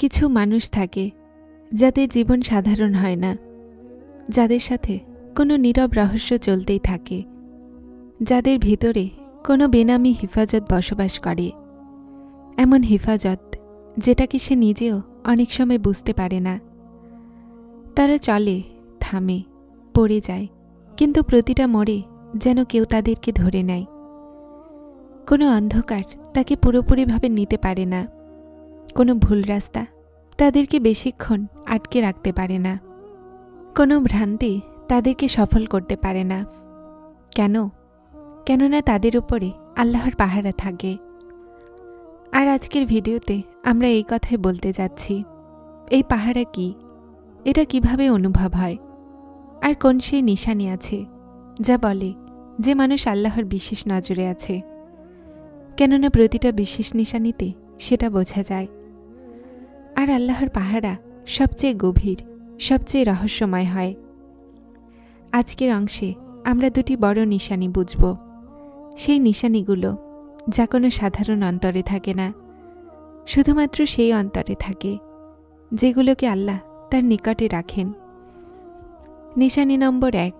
কিছু মানুষ থাকে যাদের জীবন সাধারণ হয় না, যাদের সাথে কোনো নীরব রহস্য চলতেই থাকে, যাদের ভিতরে কোনো বেনামি হিফাজত বসবাস করে। এমন হিফাজত যেটাকে সে নিজেও অনেক সময় বুঝতে পারে না। তারা চলে, থামে, পড়ে যায়, কিন্তু প্রতিটা মোড়ে যেন কেউ তাদেরকে ধরে নেয়। কোনো অন্ধকার তাকে পুরোপুরিভাবে নিতে পারে না, কোনো ভুল রাস্তা তাদেরকে বেশিক্ষণ আটকে রাখতে পারে না, কোনো ভ্রান্তি তাদেরকে সফল করতে পারে না। কেন? কেননা তাদের উপরে আল্লাহর পাহারা থাকে। আর আজকের ভিডিওতে আমরা এই কথাই বলতে যাচ্ছি, এই পাহারা কি, এটা কিভাবে অনুভব হয়, আর কোন সেই নিশানি আছে যা বলে যে মানুষ আল্লাহর বিশেষ নজরে আছে। কেননা প্রতিটা বিশেষ নিশানিতে সেটা বোঝা যায়। আর আল্লাহর পাহারা সবচেয়ে গভীর, সবচেয়ে রহস্যময় হয়। আজকের অংশে আমরা দুটি বড় নিশানি বুঝব। সেই নিশানিগুলো যা কোনো সাধারণ অন্তরে থাকে না, শুধুমাত্র সেই অন্তরে থাকে যেগুলোকে আল্লাহ তার নিকটে রাখেন। নিশানি নম্বর 1,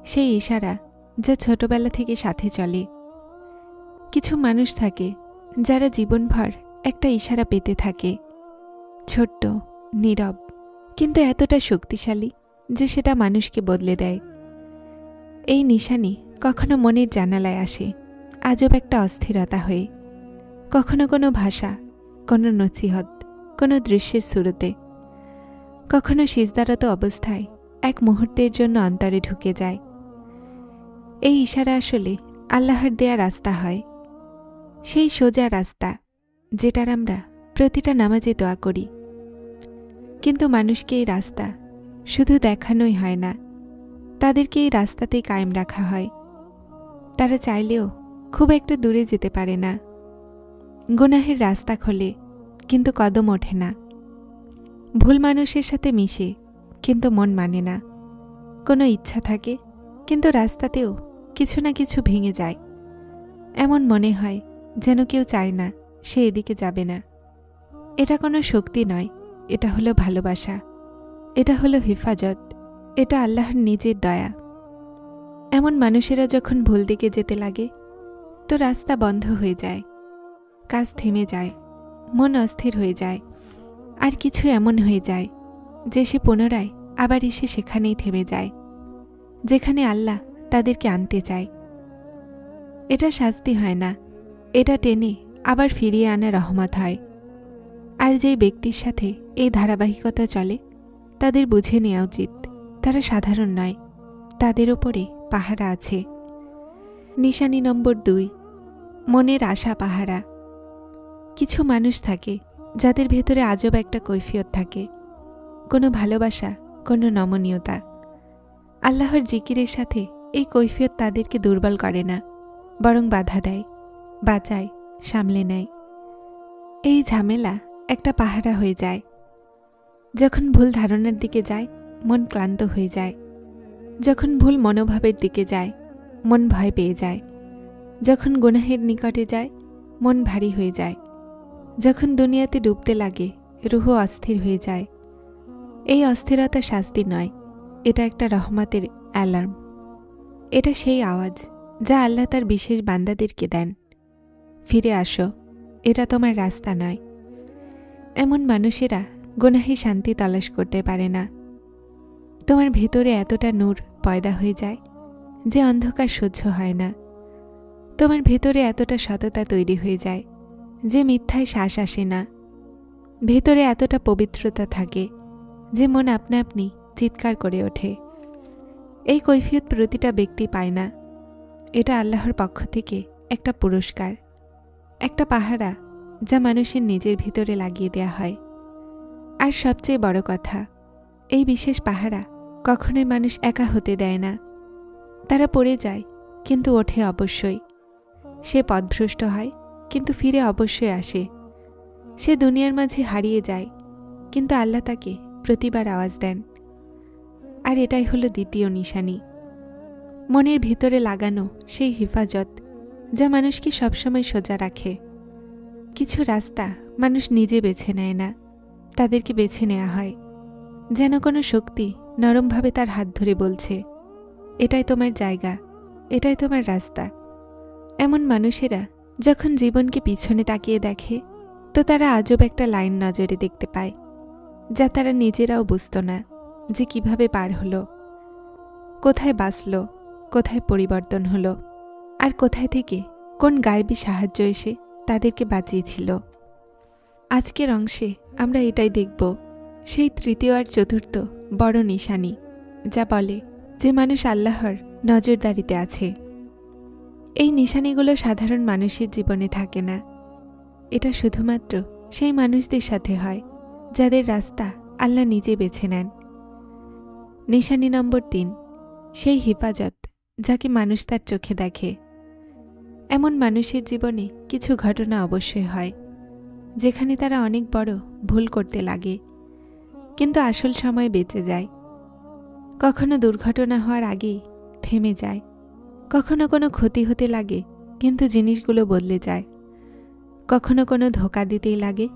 সেই ইশারা যা ছোটবেলা থেকে সাথে চলে। কিছু মানুষ থাকে যারা জীবনভর একটা ইশারা পেতে থাকে, ছোট্ট, নীরব, কিন্তু এতটা শক্তিশালী যে সেটা মানুষকে বদলে দেয়। এই নিশানি কখনো মনের জানালায় আসে আজব একটা অস্থিরতা হয়ে, কখনো কোনো ভাষা, কোনো নসিহত, কোনো দৃশ্যের শুরুতে, কখনো সিজদারত অবস্থায় এক মুহূর্তের জন্য অন্তরে ঢুকে যায়। এই ইশারা আসলে আল্লাহর দেয়া রাস্তা হয়, সেই সোজা রাস্তা যেটার আমরা প্রতিটা নামাজে দোয়া করি। কিন্তু মানুষকে এই রাস্তা শুধু দেখানোই হয় না, তাদেরকে এই রাস্তাতেই কায়েম রাখা হয়। তারা চাইলেও খুব একটা দূরে যেতে পারে না। গুনাহের রাস্তা খোলে কিন্তু কদম ওঠে না। ভুল মানুষের সাথে মিশে কিন্তু মন মানে না। কোনো ইচ্ছা থাকে কিন্তু রাস্তাতেও কিছু না কিছু ভেঙে যায়। এমন মনে হয় যেন কেউ চায় না সে এদিকে যাবে না। এটা কোনো শক্তি নয়, এটা হলো ভালোবাসা, এটা হলো হেফাজত, এটা আল্লাহর নিজের দয়া। এমন মানুষেরা যখন ভুল দিকে যেতে লাগে তো রাস্তা বন্ধ হয়ে যায়, কাজ থেমে যায়, মন অস্থির হয়ে যায়, আর কিছু এমন হয়ে যায় যে সে পুনরায় আবার এসে সেখানেই থেমে যায় যেখানে আল্লাহ তাদেরকে আনতে চায়। এটা শাস্তি হয় না, এটা টেনে আবার ফিরিয়ে আনা রহমত হয়। আর যেই ব্যক্তির সাথে এই ধারাবাহিকতা চলে তাদের বুঝে নেওয়া উচিত তারা সাধারণ নয়, তাদের ওপরে পাহারা আছে। নিশানি নম্বর 2, মনের আশা পাহারা। কিছু মানুষ থাকে যাদের ভেতরে আজব একটা কৈফিয়ত থাকে, কোনো ভালোবাসা, কোনো নমনীয়তা। আল্লাহর জিকিরের সাথে এই কৈফিয়ত তাদেরকে দুর্বল করে না, বরং বাধা দেয়, বাঁচায়, সামলে নেয়। এই ঝামেলা একটা পাহারা হয়ে যায়। যখন ভুল ধারণার দিকে যায় মন ক্লান্ত হয়ে যায়, যখন ভুল মনোভাবের দিকে যায় মন ভয় পেয়ে যায়, যখন গুনাহের নিকটে যায় মন ভারী হয়ে যায়, যখন দুনিয়াতে ডুবতে লাগে রুহ অস্থির হয়ে যায়। এই অস্থিরতা শাস্তি নয়, এটা একটা রহমতের অ্যালার্ম। এটা সেই আওয়াজ যা আল্লাহ তার বিশেষ বান্দাদেরকে দেন, ফিরে আসো, এটা তোমার রাস্তা নয়। এমন মানুষেরা গুনাহে শান্তি তালাশ করতে পারে না। তোমার ভেতরে এতটা নূর পয়দা হয়ে যায় যে অন্ধকার সহ্য হয় না। তোমার ভেতরে এতটা সততা তৈরি হয়ে যায় যে মিথ্যায় শ্বাস আসে না। ভেতরে এতটা পবিত্রতা থাকে যে মন আপনা আপনি চিৎকার করে ওঠে। এই কৈফিয়ত প্রতিটা ব্যক্তি পায় না। এটা আল্লাহর পক্ষ থেকে একটা পুরস্কার, একটা পাহারা যা মানুষের নিজের ভিতরে লাগিয়ে দেয়া হয়। আর সবচেয়ে বড় কথা, এই বিশেষ পাহারা কখনোই মানুষ একা হতে দেয় না। তারা পড়ে যায় কিন্তু ওঠে অবশ্যই। সে পথভ্রষ্ট হয় কিন্তু ফিরে অবশ্যই আসে। সে দুনিয়ার মাঝে হারিয়ে যায় কিন্তু আল্লাহ তাকে প্রতিবার আওয়াজ দেন। আর এটাই হলো দ্বিতীয় নিশানি, মনের ভিতরে লাগানো সেই হেফাজত যা মানুষকে সবসময় সোজা রাখে। কিছু রাস্তা মানুষ নিজে বেছে নেয় না, তাদেরকে বেছে নেওয়া হয়, যেন কোনো শক্তি নরমভাবে তার হাত ধরে বলছে, এটাই তোমার জায়গা, এটাই তোমার রাস্তা। এমন মানুষেরা যখন জীবনকে পিছনে তাকিয়ে দেখে, তো তারা আজব একটা লাইন নজরে দেখতে পায়, যা তারা নিজেরাও বুঝত না যে কিভাবে পার হলো, কোথায় বাঁচল, কোথায় পরিবর্তন হলো, আর কোথায় থেকে কোন গায়েবী সাহায্য এসে তাদেরকে বাঁচিয়েছিল। আজকের অংশে আমরা এটাই দেখব, সেই তৃতীয় আর চতুর্থ বড় নিশানি, যা বলে যে মানুষ আল্লাহর নজরদারিতে আছে। এই নিশানিগুলো সাধারণ মানুষের জীবনে থাকে না, এটা শুধুমাত্র সেই মানুষদের সাথে হয় যাদের রাস্তা আল্লাহ নিজে বেছে নেন। নিশানি নম্বর 3, সেই হেফাজত যাকে মানুষ তার চোখে দেখে। এমন মানুষের জীবনে কিছু ঘটনা অবশ্যই হয় যেখানে তারা অনেক বড় ভুল করতে লাগে, কিন্তু আসল সময় বেঁচে যায়। কখনো দুর্ঘটনা হওয়ার আগেই থেমে যায়, কখনো কোনো ক্ষতি হতে লাগে কিন্তু জিনিসগুলো বদলে যায়, কখনো কোনো ধোঁকা দিতেই লাগে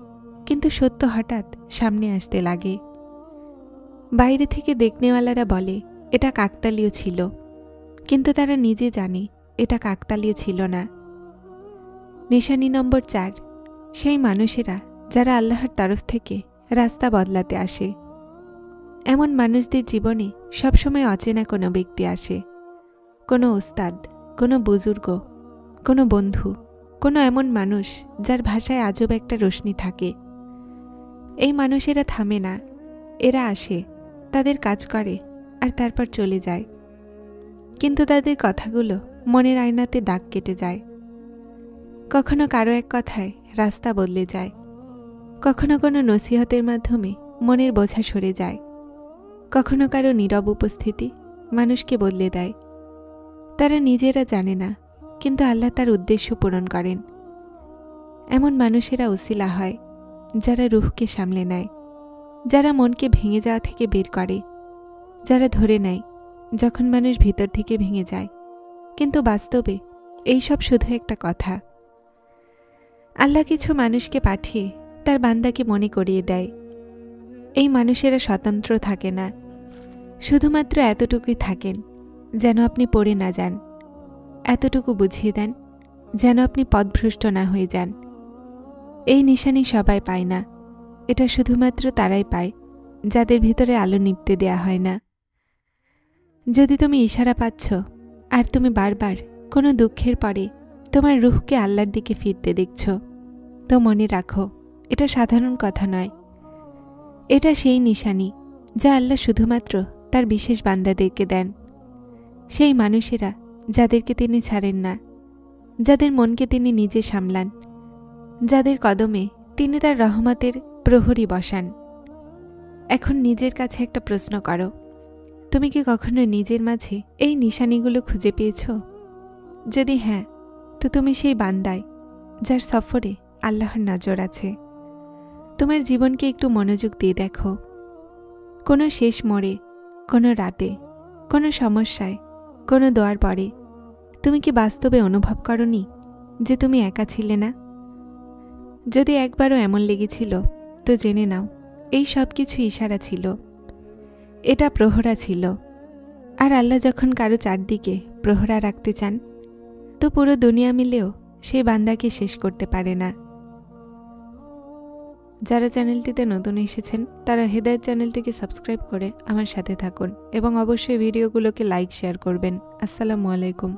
কিন্তু সত্য হঠাৎ সামনে আসতে লাগে। বাইরে থেকে দেখনেওয়ালারা বলে এটা কাকতালীয় ছিল, কিন্তু তারা নিজে জানে এটা কাকতালীয় ছিল না। নিশানি নম্বর 4, সেই মানুষেরা যারা আল্লাহর তরফ থেকে রাস্তা বদলাতে আসে। এমন মানুষদের জীবনে সবসময় অচেনা কোনো ব্যক্তি আসে, কোনো ওস্তাদ, কোনো বুজুর্গ, কোনো বন্ধু, কোনো এমন মানুষ যার ভাষায় আজব একটা রোশনি থাকে। এই মানুষেরা থামে না, এরা আসে, তাদের কাজ করে আর তারপর চলে যায়, কিন্তু তাদের কথাগুলো মনের আয়নাতে দাগ কেটে যায়। কখনো কারো এক কথায় রাস্তা বদলে যায়, কখনো কোনো নসিহতের মাধ্যমে মনের বোঝা সরে যায়, কখনো কারো নীরব উপস্থিতি মানুষকে বদলে দেয়। তারা নিজেরা জানে না, কিন্তু আল্লাহ তার উদ্দেশ্য পূরণ করেন। এমন মানুষেরা উসিলা হয় যারা রুহকে সামলে নেয়, যারা মনকে ভেঙে যাওয়া থেকে বের করে, যারা ধরে নেয় যখন মানুষ ভিতর থেকে ভেঙে যায়, কিন্তু বাস্তবে এইসব শুধু একটা কথা। আল্লাহ কিছু মানুষকে পাঠিয়ে তার বান্দাকে মনে করিয়ে দেয়। এই মানুষেরা স্বতন্ত্র থাকে না, শুধুমাত্র এতটুকুই থাকেন যেন আপনি পড়ে না যান, এতটুকু বুঝিয়ে দেন যেন আপনি পথভ্রষ্ট না হয়ে যান। এই নিশানি সবাই পায় না, এটা শুধুমাত্র তারাই পায় যাদের ভিতরে আলো নিভতে দেয়া হয় না। যদি তুমি ইশারা পাচ্ছ আর তুমি বারবার কোনো দুঃখের পরে তোমার রুহকে আল্লাহর দিকে ফিরতে দেখছ, তো মনে রাখো এটা সাধারণ কথা নয়, এটা সেই নিশানি যা আল্লাহ শুধুমাত্র তার বিশেষ বান্দাদেরকে দেন। সেই মানুষেরা যাদেরকে তিনি ছাড়েন না, যাদের মনকে তিনি নিজে সামলান, যাদের কদমে তিনি তার রহমতের প্রহরী বসান। এখন নিজের কাছে একটা প্রশ্ন করো, তুমি কি কখনো নিজের মাঝে এই নিশানিগুলো খুঁজে পেয়েছ? যদি হ্যাঁ, তো তুমি সেই বান্দায় যার সফরে আল্লাহর নজর আছে। তোমার জীবনকে একটু মনোযোগ দিয়ে দেখো, কোনো শেষ মোড়ে, কোনো রাতে, কোনো সমস্যায়, কোনো দোয়ার পরে তুমি কি বাস্তবে অনুভব করনি যে তুমি একা ছিলে না? যদি একবারও এমন লেগেছিল, তো জেনে নাও এই সব কিছু ইশারা ছিল, এটা প্রহরা ছিল। আর আল্লাহ যখন কারো চারদিকে প্রহরা রাখতে চান, তো পুরো দুনিয়া মিলেও সেই বান্দাকে শেষ করতে পারে না। যারা চ্যানেলটিতে নতুন এসেছেন তারা হেদায়েত চ্যানেলটিকে সাবস্ক্রাইব করে আমার সাথে থাকুন এবং অবশ্যই ভিডিওগুলোকে লাইক শেয়ার করবেন। আসসালামু আলাইকুম।